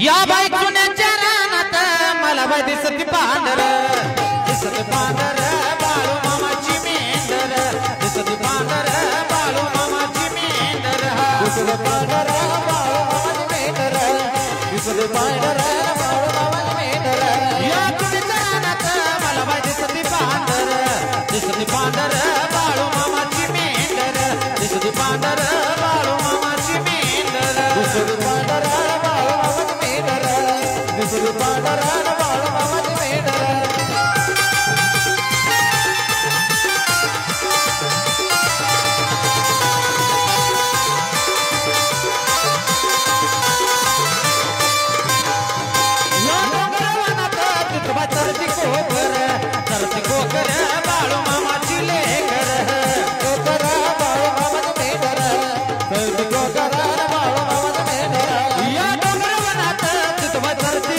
या बाई चुन्याच्या रानात मला बाई दिसती पांढर दिसती पांढर बाळू मामाची मेंढर दिसती पांढर बाळू मामाची मेंढर दिसती पांढर बाळू मामाची मेंढर दिसती पांढर बाळू मामाची मेंढर या चुन्याच्या रानात मला बाई दिसती पांढर दिसती पांढर बाळू मामाची मेंढर दिसती पांढर बाळू मामाची मेंढर दिसती पांढर दिसती पांढर बाळू मामाची मेंढर या डोंगरवनात तिथवा चरती कोकर बाळू मामाची लेकर कोकर बाळू मामाची मेंढर चरती कोकर बाळू मामाची मेंढर या डोंगरवनात तिथवा चरती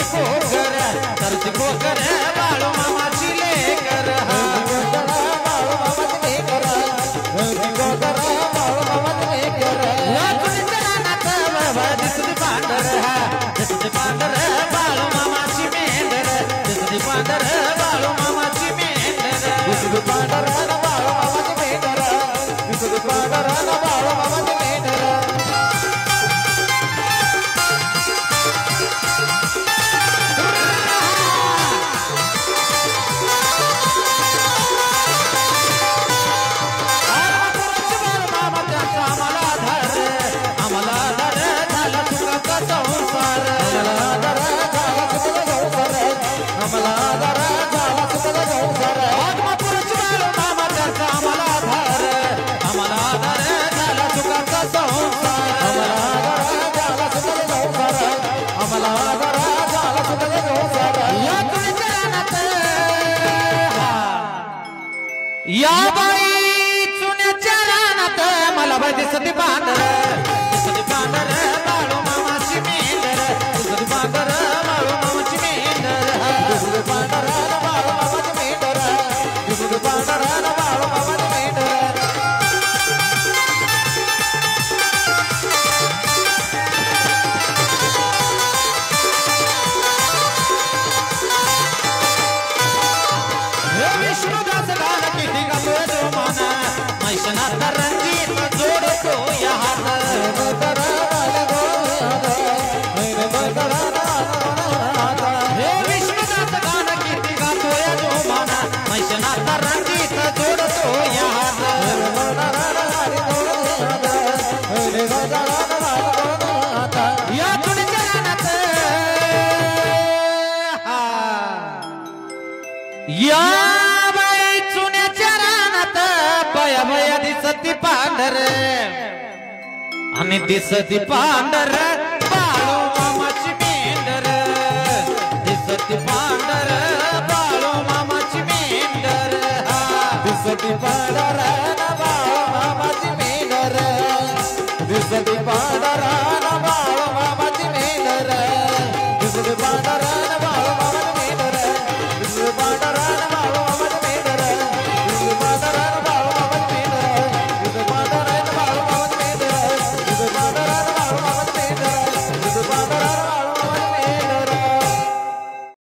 कोकर बाळू मामाची लेकर बाळू मामाची लेकर कोकर बाळू मामाची लेकर या चुनीच्या रानात दिसती पांढर दिसती पांढर बाळू मामाची मेंढर दिसती पांढर बाळू मामाची मेंढर दिसती पांढर बाळू मामाची मेंढर दिसती पांढर बाळू मामाची मेंढर या बाई चुन्याच्या रानात मला बाई दिसती पांढर दिसती पांढर बाळू मामाची मेंढर दिसती पांढर बाळू मामाची मेंढर दिसती पांढर बाळू मामाची मेंढर दिसती पांढर बाळू मामाची मेंढर विष्णुदास गान किती गातोय जो माना मैशनात रंगीत जोडतो या हात हे विष्णुदास गान किती गातोय जो माना मैशनात रंगीत जोडतो या हात या चुनीच्या रानात या बाई चुन्याच्या रानात बया बया दिसती पांढर आणि दिसती पांढर बाळू मामाची मेंढर दिसती पांढर बाळू मामाची मेंढर दिसती